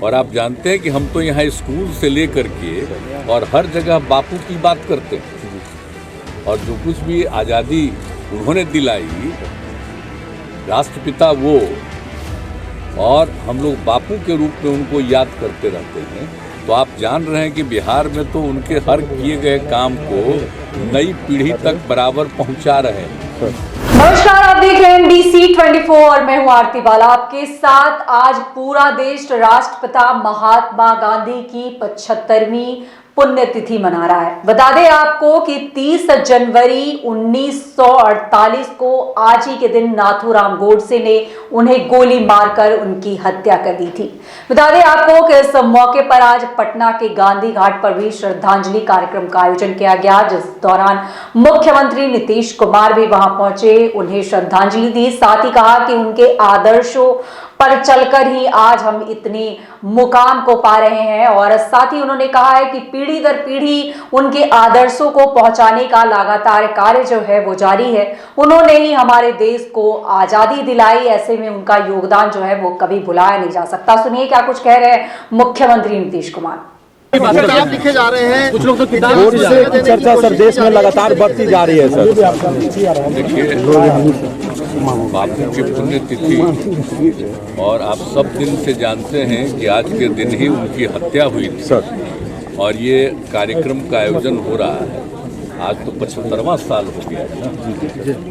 और आप जानते हैं कि हम तो यहाँ स्कूल से लेकर के और हर जगह बापू की बात करते हैं, और जो कुछ भी आज़ादी उन्होंने दिलाई, राष्ट्रपिता वो, और हम लोग बापू के रूप में उनको याद करते रहते हैं। तो आप जान रहे हैं कि बिहार में तो उनके हर किए गए काम को नई पीढ़ी तक बराबर पहुंचा रहे हैं। नमस्कार, आप देख रहे हैं NBC 24 और मैं हूं आरती बाला आपके साथ। आज पूरा देश राष्ट्रपिता महात्मा गांधी की 75वीं पुण्यतिथि मना रहा है। बता दें आपको कि 30 जनवरी 1948 को आज ही के दिन नाथूराम गोडसे ने उन्हें गोली मारकर उनकी हत्या कर दी थी। बता दें आपको कि इस मौके पर आज पटना के गांधी घाट पर भी श्रद्धांजलि कार्यक्रम का आयोजन किया गया, जिस दौरान मुख्यमंत्री नीतीश कुमार भी वहां पहुंचे, उन्हें श्रद्धांजलि दी। साथ ही कहा कि उनके आदर्शों पर चलकर ही आज हम इतने मुकाम को पा रहे हैं, और साथ ही उन्होंने कहा है कि पीढ़ी दर पीढ़ी उनके आदर्शों को पहुंचाने का लगातार कार्य जो है वो जारी है। उन्होंने ही हमारे देश को आजादी दिलाई, ऐसे में उनका योगदान जो है वो कभी भुलाया नहीं जा सकता। सुनिए क्या कुछ कह रहे हैं मुख्यमंत्री नीतीश कुमार। किताब लिखे जा रहे हैं, कुछ लोग तो किताब से चर्चा सर देश में लगातार बढ़ती जा रही है सर। देखिए, बापू की पुण्यतिथि और आप सब दिन से जानते हैं कि आज के दिन ही उनकी हत्या हुई थी सर, और ये कार्यक्रम का आयोजन हो रहा है। आज तो 75वां साल हो गया है ना,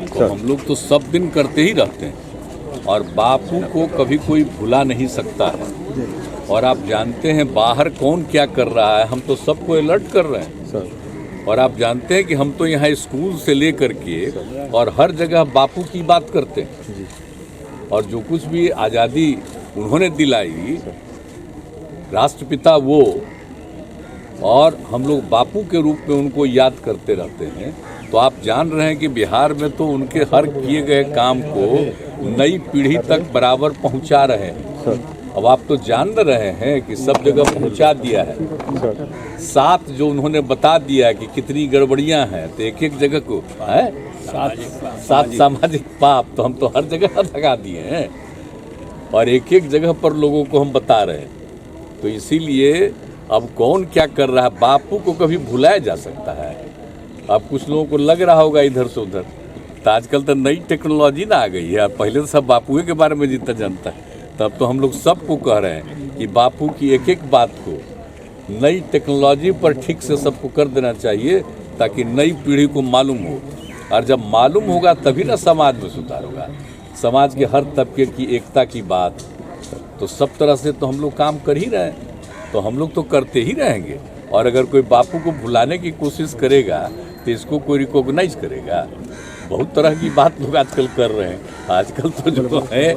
तो हम लोग तो सब दिन करते ही रहते हैं, और बापू को कभी कोई भुला नहीं सकता है। और आप जानते हैं बाहर कौन क्या कर रहा है, हम तो सबको अलर्ट कर रहे हैं सर। और आप जानते हैं कि हम तो यहाँ स्कूल से लेकर के और हर जगह बापू की बात करते हैं, और जो कुछ भी आज़ादी उन्होंने दिलाई, राष्ट्रपिता वो, और हम लोग बापू के रूप में उनको याद करते रहते हैं। तो आप जान रहे हैं कि बिहार में तो उनके हर किए गए काम को नई पीढ़ी तक बराबर पहुंचा रहे हैं। अब आप तो जान रहे हैं कि सब जगह पहुंचा दिया है। साथ जो उन्होंने बता दिया है कि कितनी गड़बड़ियां हैं, तो एक एक जगह को है साथ सामाजिक पाप तो हम तो हर जगह लगा दिए हैं, और एक एक जगह पर लोगों को हम बता रहे हैं। तो इसीलिए अब कौन क्या कर रहा है, बापू को कभी भुलाया जा सकता है? अब कुछ लोगों को लग रहा होगा इधर से उधर, तो आजकल तो नई टेक्नोलॉजी ना आ गई है। पहले तो सब बापू के बारे में जितना जानता है, तब तो हम लोग सबको कह रहे हैं कि बापू की एक एक बात को नई टेक्नोलॉजी पर ठीक से सबको कर देना चाहिए, ताकि नई पीढ़ी को मालूम हो, और जब मालूम होगा तभी ना समाज में सुधार होगा। समाज के हर तबके की एकता की बात, तो सब तरह से तो हम लोग काम कर ही रहे हैं, तो हम लोग तो करते ही रहेंगे। और अगर कोई बापू को भुलाने की कोशिश करेगा तो इसको कोई रिकॉग्नाइज करेगा? बहुत तरह की बात लोग आजकल कर रहे हैं। आजकल तो जो है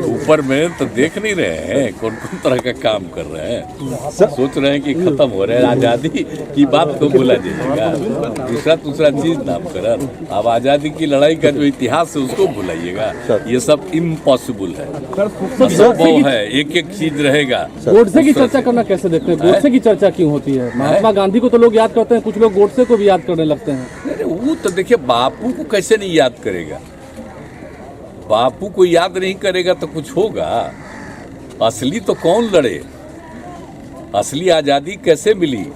ऊपर में तो देख नहीं रहे हैं कौन कौन तरह का काम कर रहे हैं। सोच रहे हैं कि खत्म हो रहे हैं, आज़ादी की बात को भुला जाइएगा, दूसरा चीज नाम कर। अब आज़ादी की लड़ाई का जो इतिहास है उसको भुलाइएगा, ये सब इम्पॉसिबल है, असंभव है। एक एक चीज रहेगा। गोडसे की चर्चा करना कैसे देखते हैं? गोडसे की चर्चा क्यों होती है? महात्मा गांधी को तो लोग याद करते हैं, कुछ लोग गोडसे को भी याद करने लगते हैं। वो तो देखिए, बापू को कैसे नहीं याद करेगा? बापू को याद नहीं करेगा तो कुछ होगा? असली तो कौन लड़े, असली आज़ादी कैसे मिली,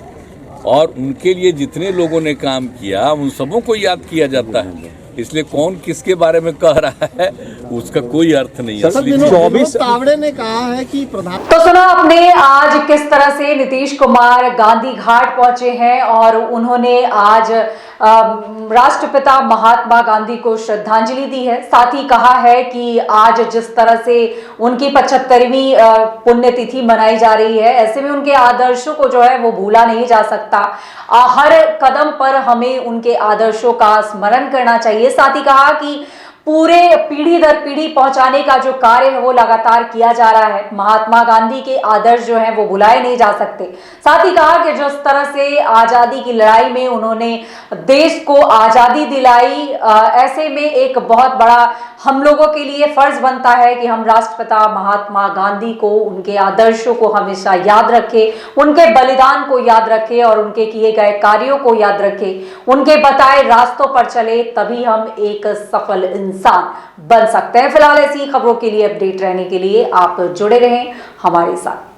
और उनके लिए जितने लोगों ने काम किया उन सबों को याद किया जाता है। इसलिए कौन किसके बारे में कह रहा है उसका कोई अर्थ नहीं है। 24 तावड़े ने कहा है कि प्रधान। तो सुना आपने आज किस तरह से नीतीश कुमार गांधी घाट पहुंचे हैं, और उन्होंने आज राष्ट्रपिता महात्मा गांधी को श्रद्धांजलि दी है। साथ ही कहा है कि आज जिस तरह से उनकी 75वीं पुण्यतिथि मनाई जा रही है, ऐसे में उनके आदर्शों को जो है वो भूला नहीं जा सकता। हर कदम पर हमें उनके आदर्शों का स्मरण करना चाहिए। साथ ही कहा कि पूरे पीढ़ी दर पीढ़ी पहुंचाने का जो कार्य है वो लगातार किया जा रहा है। महात्मा गांधी के आदर्श जो हैं वो भुलाए नहीं जा सकते। साथ ही कहा कि जिस तरह से आजादी की लड़ाई में उन्होंने देश को आजादी दिलाई, ऐसे में एक बहुत बड़ा हम लोगों के लिए फर्ज बनता है कि हम राष्ट्रपिता महात्मा गांधी को, उनके आदर्शों को हमेशा याद रखें, उनके बलिदान को याद रखें और उनके किए गए कार्यों को याद रखें, उनके बताए रास्तों पर चले, तभी हम एक सफल इंसान बन सकते हैं। फिलहाल ऐसी खबरों के लिए अपडेट रहने के लिए आप जुड़े रहें हमारे साथ।